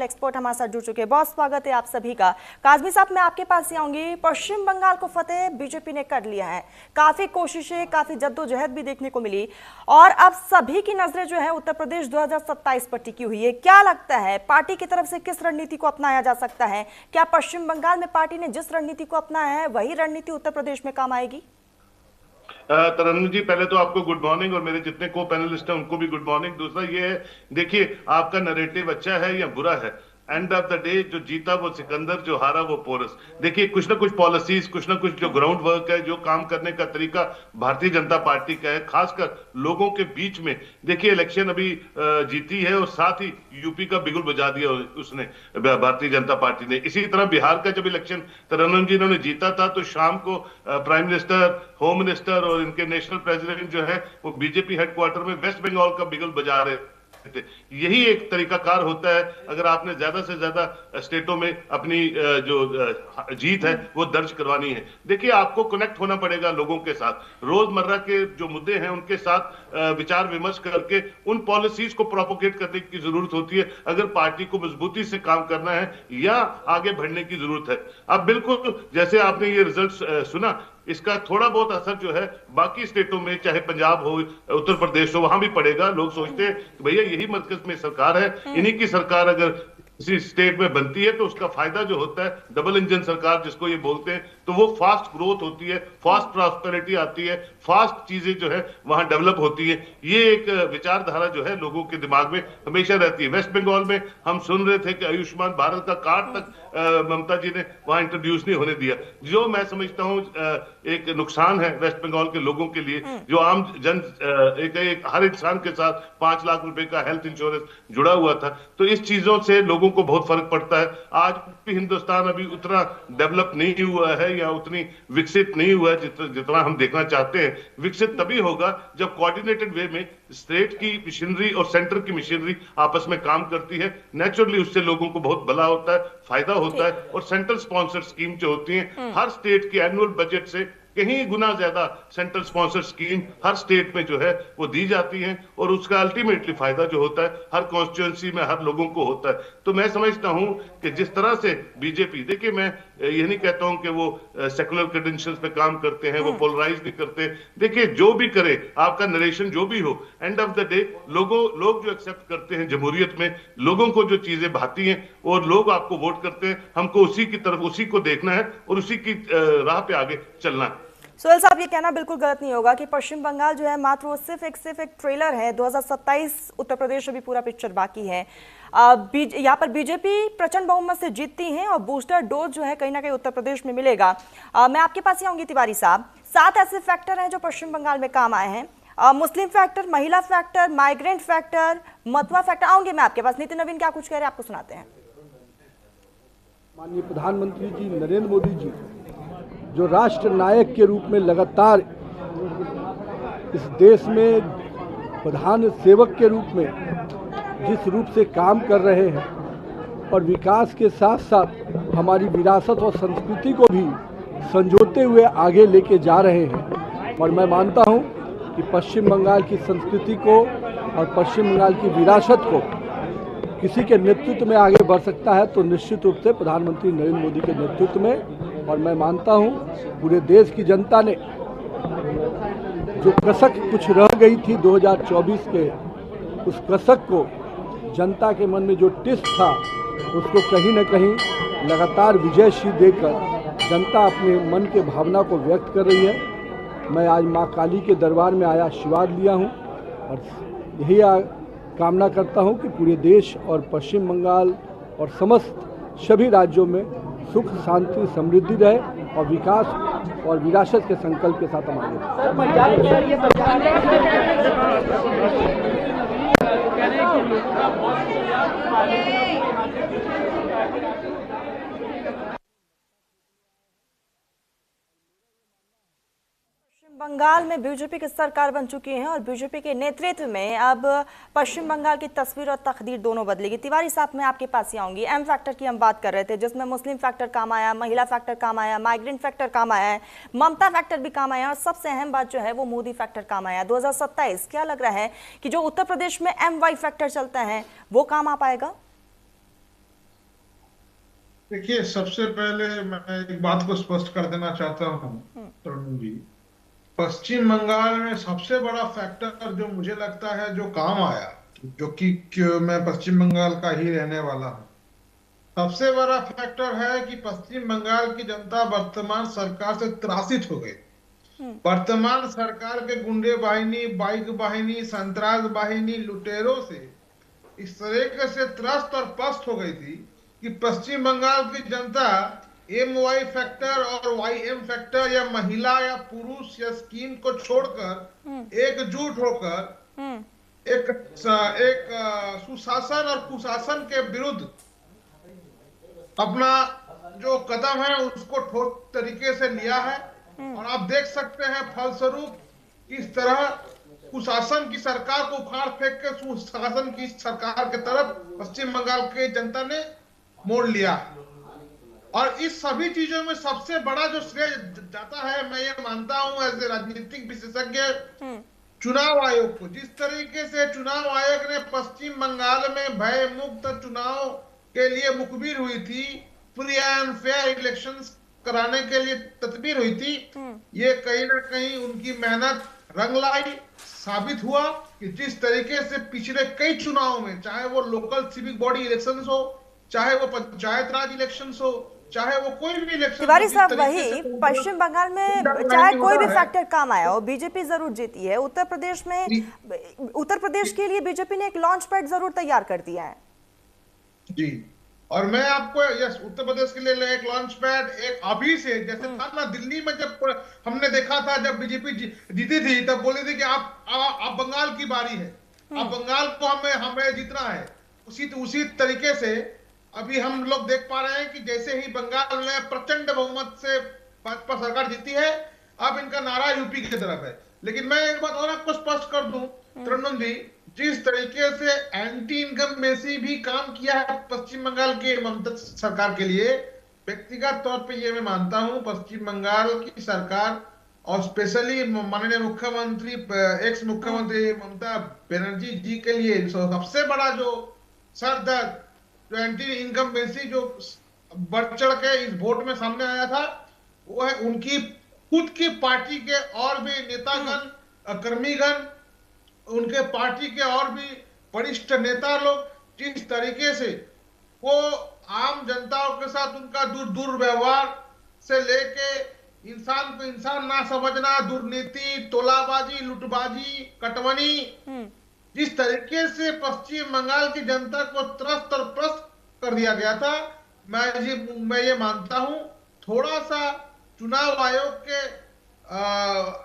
Expert हमारे साथ जुड़ चुके हैं। बहुत स्वागत है आप सभी का। काज़मी साहब, मैं आपके पास ही आऊंगी। पश्चिम बंगाल को फतेह बीजेपी ने कर लिया है। काफी कोशिशें, काफी जद्दोजहद भी देखने को मिली और अब सभी की नजरें जो है उत्तर प्रदेश 2027 पर टिकी हुई है। क्या लगता है पार्टी की तरफ से किस रणनीति को अपनाया जा सकता है? क्या पश्चिम बंगाल में पार्टी ने जिस रणनीति को अपनाया है वही रणनीति उत्तर प्रदेश में काम आएगी? तरन्नुम जी, पहले तो आपको गुड मॉर्निंग और मेरे जितने को पैनलिस्ट हैं उनको भी गुड मॉर्निंग। दूसरा ये है, देखिए आपका नैरेटिव अच्छा है या बुरा है, एंड ऑफ द डे जो जीता वो सिकंदर, जो हारा वो पोरस। देखिए कुछ ना कुछ पॉलिसीज, कुछ ना कुछ जो ग्राउंड वर्क है, जो काम करने का तरीका भारतीय जनता पार्टी का है, खासकर लोगों के बीच में। देखिए इलेक्शन अभी जीती है और साथ ही यूपी का बिगुल बजा दिया उसने, भारतीय जनता पार्टी ने। इसी तरह बिहार का जब इलेक्शन तरन्नुम जी इन्होंने जीता था तो शाम को प्राइम मिनिस्टर, होम मिनिस्टर और इनके नेशनल प्रेसिडेंट जो है वो बीजेपी हेडक्वार्टर में वेस्ट बंगाल का बिगुल बजा रहे थे। यही एक तरीकाकार होता है। अगर आपने ज्यादा से ज्यादा स्टेटों में अपनी जो जीत है वो दर्ज करवानी है, देखिए आपको कनेक्ट होना पड़ेगा लोगों के साथ। रोजमर्रा के जो मुद्दे हैं उनके साथ विचार विमर्श करके उन पॉलिसीज को प्रोपोगेट करने की जरूरत होती है अगर पार्टी को मजबूती से काम करना है या आगे बढ़ने की जरूरत है। अब बिल्कुल जैसे आपने ये रिजल्ट सुना, इसका थोड़ा बहुत असर जो है बाकी स्टेटों में, चाहे पंजाब हो, उत्तर प्रदेश हो, वहां भी पड़ेगा। लोग सोचते हैं कि भैया यही मरकज में सरकार है, इन्हीं की सरकार अगर किसी स्टेट में बनती है तो उसका फायदा जो होता है, डबल इंजन सरकार जिसको ये बोलते हैं, तो वो फास्ट ग्रोथ होती है, फास्ट प्रॉस्पेरिटी आती है, फास्ट चीजें जो है वहां डेवलप होती है। ये एक विचारधारा जो है लोगों के दिमाग में हमेशा रहती है। वेस्ट बंगाल में हम सुन रहे थे कि आयुष्मान भारत का कार्ड तक ममता जी ने वहां इंट्रोड्यूस नहीं होने दिया, जो मैं समझता हूं एक नुकसान है वेस्ट बंगाल के लोगों के लिए। जो आम जन एक हर इंसान के साथ 5 लाख रुपए का हेल्थ इंश्योरेंस जुड़ा हुआ था, तो इस चीजों से लोगों को बहुत फर्क पड़ता है। आज भी हिंदुस्तान अभी उतना डेवलप नहीं हुआ है या उतनी विकसित नहीं हुआ है जितना हम देखना चाहते हैं। विकसित तभी होगा जब कोऑर्डिनेटेड वे में स्टेट की मशीनरी और सेंटर की मशीनरी आपस में काम करती है। नेचुरली उससे लोगों को बहुत भला होता है, फायदा होता है। और सेंट्रल स्पॉन्सर्ड स्कीम जो होती है, हर स्टेट की एनुअल बजट से कहीं गुना ज्यादा सेंट्रल स्पॉन्सर स्कीम हर स्टेट में जो है वो दी जाती है और उसका अल्टीमेटली फायदा जो होता है हर कॉन्स्टिट्यूएंसी में हर लोगों को होता है। तो मैं समझता हूं कि जिस तरह से बीजेपी, देखिए मैं ये नहीं कहता हूं कि वो सेकुलर क्रेडेंशियल्स पे काम करते हैं, वो पोलराइज नहीं करते। देखिए जो भी करे, आपका नरेशन जो भी हो, एंड ऑफ द डे लोग जो एक्सेप्ट करते हैं जमहूरियत में, लोगों को जो चीजें भाती हैं और लोग आपको वोट करते हैं, हमको उसी की तरफ, उसी को देखना है और उसी की राह पे आगे चलना है। सोहेल साहब, ये कहना बिल्कुल गलत नहीं होगा कि पश्चिम बंगाल जो है मात्र वो सिर्फ एक ट्रेलर है। 2027 उत्तर प्रदेश अभी पूरा पिक्चर बाकी है। यहाँ पर बीजेपी प्रचंड बहुमत से जीतती है और बूस्टर डोज जो है कहीं ना कहीं उत्तर प्रदेश में मिलेगा। मैं आपके पास ही आऊंगी तिवारी साहब। 7 ऐसे फैक्टर हैं जो पश्चिम बंगाल में काम आए हैं। मुस्लिम फैक्टर, महिला फैक्टर, माइग्रेंट फैक्टर, मतवा फैक्टर। आऊंगे मैं आपके पास। नितिन नवीन क्या कुछ कह रहे हैं, आपको सुनाते हैं। माननीय प्रधानमंत्री जी नरेंद्र मोदी जी जो राष्ट्र नायक के रूप में लगातार इस देश में प्रधान सेवक के रूप में जिस रूप से काम कर रहे हैं और विकास के साथ साथ हमारी विरासत और संस्कृति को भी संजोते हुए आगे लेके जा रहे हैं। और मैं मानता हूं कि पश्चिम बंगाल की संस्कृति को और पश्चिम बंगाल की विरासत को किसी के नेतृत्व में आगे बढ़ सकता है तो निश्चित रूप से प्रधानमंत्री नरेंद्र मोदी के नेतृत्व में। और मैं मानता हूं पूरे देश की जनता ने जो कसक कुछ रह गई थी 2024 के, उस कसक को, जनता के मन में जो टिस था, उसको कहीं न कहीं लगातार विजयश्री देकर जनता अपने मन के भावना को व्यक्त कर रही है। मैं आज माँ काली के दरबार में आया आशीर्वाद लिया हूँ और यही कामना करता हूँ कि पूरे देश और पश्चिम बंगाल और समस्त सभी राज्यों में सुख, शांति, समृद्धि रहे और विकास और विरासत के संकल्प के साथ हम आगे। बंगाल में बीजेपी की सरकार बन चुकी है और बीजेपी के नेतृत्व में अब पश्चिम बंगाल की तस्वीर और तकदीर दोनों बदलेगी। तिवारी साहब, मैं आपके पास ही आऊंगी। एम फैक्टर की हम बात कर रहे थे जिसमें मुस्लिम फैक्टर काम आया, महिला फैक्टर काम आया, माइग्रेंट फैक्टर काम आया है, ममता फैक्टर भी काम आया और सबसे अहम बात जो है वो मोदी फैक्टर काम आया। 2027 क्या लग रहा है कि जो उत्तर प्रदेश में MY फैक्टर चलता है वो काम आ पाएगा? देखिए, सबसे पहले मैं एक बात को स्पष्ट कर देना चाहता हूँ हम्म। तरुण जी। पश्चिम बंगाल में सबसे बड़ा फैक्टर जो मुझे लगता है जो काम आया, जो कि मैं पश्चिम बंगाल का ही रहने वाला हूँ, सबसे बड़ा फैक्टर है कि पश्चिम बंगाल की जनता वर्तमान सरकार से त्रासित हो गई। हम्म। वर्तमान सरकार के गुंडे बाहिनी, बाइक बाहिनी, संतराज बाहिनी, लुटेरों से इस तरीके से त्रस्त और पस्त हो गई थी कि पश्चिम बंगाल की जनता एम वाई फैक्टर और वाई एम फैक्टर या महिला या पुरुष या स्कीम को हम्म। छोड़कर एकजुट होकर हम्म। एक सुशासन और कुशासन के विरुद्ध अपना जो कदम है उसको ठोस तरीके से लिया है। हम्म। और आप देख सकते हैं फलस्वरूप किस तरह कुशासन की सरकार को उखाड़ फेंक के सुशासन की सरकार की तरफ पश्चिम बंगाल की जनता ने मोड़ लिया। और इस सभी चीजों में सबसे बड़ा जो श्रेय जाता है, मैं ये मानता हूं एज ए राजनीतिक विशेषज्ञ, हम्म। चुनाव आयोग को। जिस तरीके से चुनाव आयोग ने पश्चिम बंगाल में भय मुक्त चुनाव के लिए मुखबिर हुई थी, फ्री एंड फेयर इलेक्शंस कराने के लिए तदबीर हुई थी, हम्म। ये कहीं ना कहीं उनकी मेहनत रंग लाई। साबित हुआ कि जिस तरीके से पिछले कई चुनाव में, चाहे वो लोकल सिविक बॉडी इलेक्शंस हो, चाहे वो पंचायत राज इलेक्शंस हो, चाहे वो कोई भी इलेक्शन हो, तिवारी जिस साहब, तरीके से वही पश्चिम बंगाल में चाहे गुंडागर्दी कोई भी होता है। फैक्टर काम आया हो, बीजेपी जरूर जीती है। उत्तर प्रदेश में, उत्तर प्रदेश के लिए बीजेपी ने एक लॉन्च पैड जरूर तैयार कर दिया है। जी, और मैं आपको यस उत्तर प्रदेश के लिए एक लॉन्च पैड एक अभी से, जैसे था ना दिल्ली में, जब हमने देखा था जब बीजेपी जीती थी तब बोले थे कि आप बंगाल की बारी है, आप बंगाल को हमें हमें जीतना है। उसी तरीके से अभी हम लोग देख पा रहे हैं कि जैसे ही बंगाल में प्रचंड बहुमत से भाजपा सरकार जीती है, अब इनका नारा यूपी की तरफ है। लेकिन मैं एक बात और आपको स्पष्ट कर दूं तरन्नुम जी, जिस तरीके से एंटी इनकम्बेंसी भी काम किया है पश्चिम बंगाल के ममता सरकार के लिए, व्यक्तिगत तौर पे ये मैं मानता हूं पश्चिम बंगाल की सरकार और स्पेशली माननीय मुख्यमंत्री, एक्स मुख्यमंत्री ममता बनर्जी जी के लिए सबसे बड़ा जो सर दर्द, जो एंटी इनकम्बेंसी जो बढ़ चढ़ के इस वोट में सामने आया था, वो है उनकी खुद की पार्टी के और भी नेतागण, कर्मीगण, उनके पार्टी के और भी वरिष्ठ नेता लोग जिस तरीके से वो आम जनताओं के साथ उनका दुर्व्यवहार से लेके इंसान को इंसान ना समझना, दुर्नीति, तोलाबाजी, लुटबाजी, कटवनी, जिस तरीके से पश्चिम बंगाल की जनता को त्रस्त और प्रस्त कर दिया गया था, मैं ये मानता हूं थोड़ा सा चुनाव आयोग के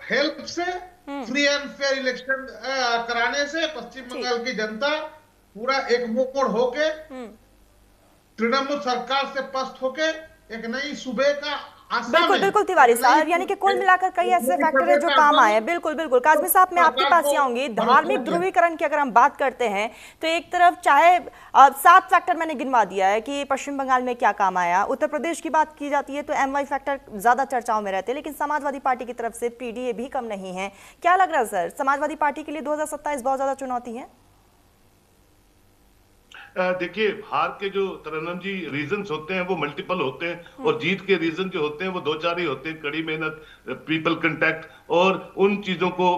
हेल्प से, फ्री एंड फेयर इलेक्शन कराने से पश्चिम बंगाल की जनता पूरा एक मोड़ होके, तृणमूल सरकार से पस्त होके एक नई सूबे का आशा बिल्कुल में, बिल्कुल तिवारी साहब, यानी कि कुल मिलाकर कई ऐसे फैक्टर है जो काम आए। बिल्कुल बिल्कुल काजमी साहब, मैं आपके पास ही आऊंगी। धार्मिक ध्रुवीकरण की अगर हम बात करते हैं तो एक तरफ चाहे 7 फैक्टर मैंने गिनवा दिया है कि पश्चिम बंगाल में क्या काम आया। उत्तर प्रदेश की बात की जाती है तो एमवाई फैक्टर ज्यादा चर्चाओं में रहते हैं, लेकिन समाजवादी पार्टी की तरफ से पीडीए भी कम नहीं है। क्या लग रहा है सर, समाजवादी पार्टी के लिए 2027 बहुत ज्यादा चुनौती है? देखिए, हार के जो तरन्नुम जी रीजंस होते हैं वो मल्टीपल होते हैं, और जीत के रीजन जो होते हैं वो 2-4 ही होते हैं। कड़ी मेहनत, पीपल कंटैक्ट, और उन चीजों को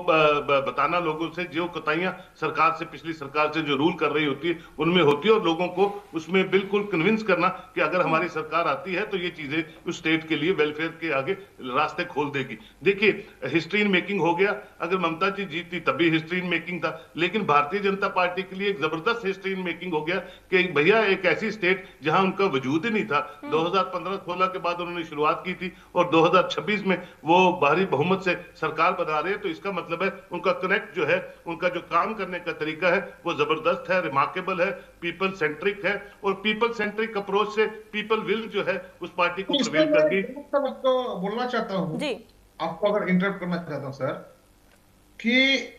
बताना लोगों से, जो कोताहियां सरकार से, पिछली सरकार से जो रूल कर रही होती है उनमें होती है, और लोगों को उसमें बिल्कुल कन्विंस करना कि अगर हमारी सरकार आती है तो ये चीजें उस स्टेट के लिए वेलफेयर के आगे रास्ते खोल देगी। देखिए, हिस्ट्री इन मेकिंग हो गया। अगर ममता जी जीती तभी हिस्ट्री इन मेकिंग था, लेकिन भारतीय जनता पार्टी के लिए एक जबरदस्त हिस्ट्री इन मेकिंग हो गया कि भैया एक ऐसी स्टेट जहां उनका वजूद ही नहीं था, 2015-16 के बाद उन्होंने शुरुआत की थी, और 2026 में वो भारी बहुमत से सरकार बना रहे हैं। तो इसका मतलब है उनका कनेक्ट जो है, उनका जो काम करने का तरीका है वो जबरदस्त है, रिमार्केबल है, पीपल सेंट्रिक है, और पीपल सेंट्रिक अप्रोच से पीपल विल जो है उस पार्टी को प्रिवेल करके। आपको बोलना चाहता हूं जी, आपको अगर इंटरप्ट करना चाहता हूं सर, कि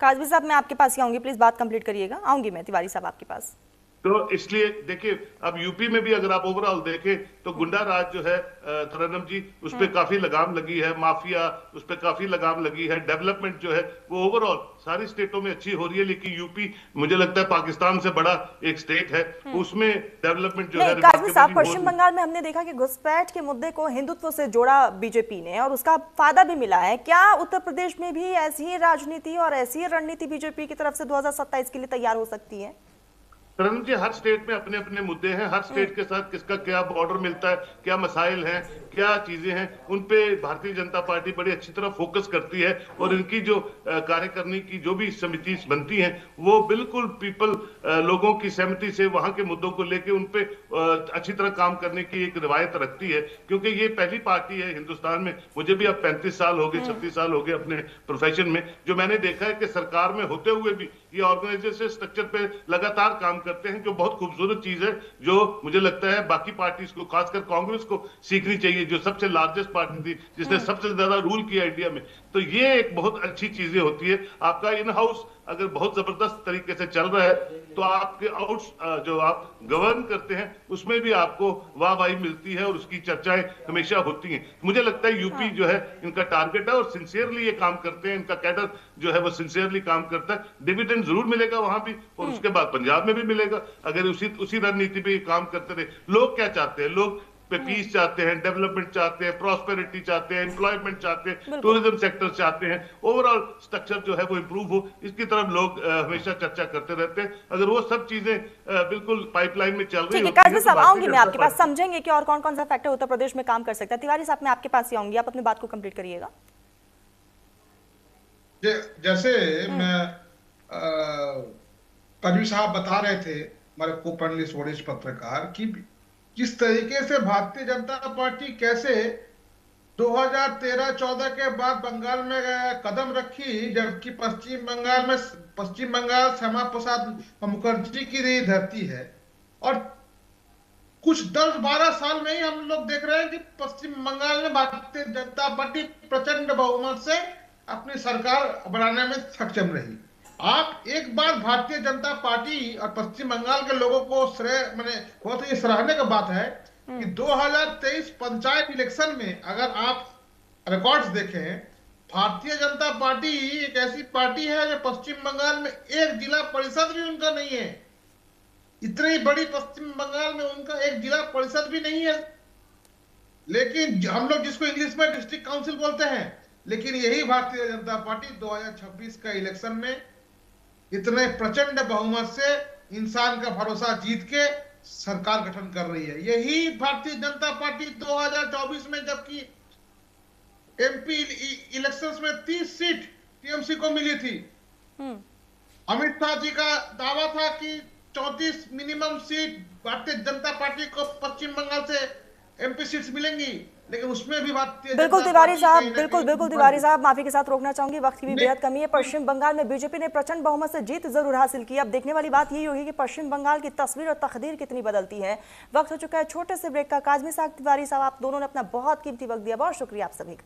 काजमी साहब मैं आपके पास ही आऊंगी, प्लीज बात कंप्लीट करिएगा। आऊंगी मैं तिवारी साहब आपके पास। तो इसलिए देखिए, अब यूपी में भी अगर आप ओवरऑल देखें तो गुंडा राज जो है तरन्नुम जी, उस पर काफी लगाम लगी है, माफिया उस पर काफी लगाम लगी है, डेवलपमेंट जो है वो ओवरऑल सारी स्टेटों में अच्छी हो रही है। लेकिन यूपी मुझे लगता है पाकिस्तान से बड़ा एक स्टेट है, उसमें डेवलपमेंट जो है काजमी साहब, पश्चिम बंगाल में हमने देखा कि घुसपैठ के मुद्दे को हिंदुत्व से जोड़ा बीजेपी ने और उसका फायदा भी मिला है। क्या उत्तर प्रदेश में भी ऐसी ही राजनीति और ऐसी ही रणनीति बीजेपी की तरफ से 2027 के लिए तैयार हो सकती है? तरन्नुम जी, हर स्टेट में अपने अपने मुद्दे हैं, हर स्टेट के साथ किसका क्या बॉर्डर मिलता है, क्या मसाइल हैं, क्या चीजें हैं, उन पे भारतीय जनता पार्टी बड़ी अच्छी तरह फोकस करती है। और इनकी जो कार्य करने की जो भी समिति बनती हैं वो बिल्कुल लोगों की सहमति से वहां के मुद्दों को लेके उन पे अच्छी तरह काम करने की एक रिवायत रखती है। क्योंकि ये पहली पार्टी है हिंदुस्तान में, मुझे भी अब 35 साल हो गए, 36 साल हो गए अपने प्रोफेशन में, जो मैंने देखा है कि सरकार में होते हुए भी ये ऑर्गेनाइजेशन स्ट्रक्चर पे लगातार काम करते हैं, जो बहुत खूबसूरत चीज है, जो मुझे लगता है बाकी पार्टीज को, खासकर कांग्रेस को सीखनी चाहिए, जो सबसे लार्जेस्ट पार्टी थी, जिसने सबसे ज्यादा रूल किया इंडिया में। तो ये एक बहुत अच्छी चीजें होती है। आपका इन हाउस अगर बहुत जबरदस्त तरीके से चल रहा है तो आपके आउट जो आप गवर्न करते हैं उसमें भी आपको वाहवाही मिलती है और उसकी चर्चाएं हमेशा होती हैं। मुझे लगता है यूपी जो है इनका टारगेट है और सिंसियरली ये काम करते हैं, इनका कैडर जो है वो सिंसियरली काम करता है। डिविडेंड जरूर मिलेगा वहां भी और उसके बाद पंजाब में भी मिलेगा अगर उसी रणनीति पे काम करते रहे। लोग क्या चाहते हैं? लोग पीस चाहते हैं, डेवलपमेंट चाहते हैं, प्रॉस्पेरिटी चाहते हैं, एम्प्लॉयमेंट चाहते हैं, टूरिज्म सेक्टर चाहते हैं, ओवरऑल स्ट्रक्चर जो है वो इंप्रूव हो, इसकी तरफ लोग हमेशा चर्चा करते रहते हैं। अगर वो सब चीजें बिल्कुल पाइपलाइन में चल रही है। काजमी साहब, आऊंगी मैं आपके पास, समझेंगे कि और कौन कौन सा फैक्टर उत्तर प्रदेश में काम कर सकता है। तिवारी साहब, मैं आपके पास ही आऊंगी, आप अपनी बात को कंप्लीट करिएगा। जैसे मैं काजमी साहब बता रहे थे, हमारे को पैनलिस्ट वरिष्ठ पत्रकार, की किस तरीके से भारतीय जनता पार्टी कैसे 2013-14 के बाद बंगाल में कदम रखी, जबकि पश्चिम बंगाल श्यामा प्रसाद मुखर्जी की धरती है। और कुछ 10-12 साल में ही हम लोग देख रहे हैं कि पश्चिम बंगाल में भारतीय जनता पार्टी प्रचंड बहुमत से अपनी सरकार बनाने में सक्षम रही। आप एक बार भारतीय जनता पार्टी और पश्चिम बंगाल के लोगों को बहुत ही सराहने का बात है कि 2023 पंचायत इलेक्शन में अगर आप रिकॉर्ड्स देखें, भारतीय जनता पार्टी एक ऐसी पार्टी है जो पश्चिम बंगाल में एक जिला परिषद भी उनका नहीं है। इतनी बड़ी पश्चिम बंगाल में उनका एक जिला परिषद भी नहीं है, लेकिन हम लोग जिसको इंग्लिश में डिस्ट्रिक्ट काउंसिल बोलते हैं, लेकिन यही भारतीय जनता पार्टी 2026 का इलेक्शन में इतने प्रचंड बहुमत से इंसान का भरोसा जीत के सरकार गठन कर रही है। यही भारतीय जनता पार्टी 2024 में, जबकि एमपी इलेक्शंस में 30 सीट टीएमसी को मिली थी, अमित शाह जी का दावा था कि 34 minimum seat Bharatiya Janata party को पश्चिम बंगाल से एमपी सीट्स मिलेंगी, लेकिन उसमें भी बिल्कुल तिवारी साहब, बिल्कुल तिवारी साहब, माफी के साथ रोकना चाहूंगी, वक्त की भी बेहद कमी है। पश्चिम बंगाल में बीजेपी ने प्रचंड बहुमत से जीत जरूर हासिल की। अब देखने वाली बात यही होगी कि पश्चिम बंगाल की तस्वीर और तकदीर कितनी बदलती है। वक्त हो चुका है छोटे से ब्रेक का। काजमी साहब, तिवारी साहब, आप दोनों ने अपना बहुत कीमती वक्त दिया, बहुत शुक्रिया आप सभी का।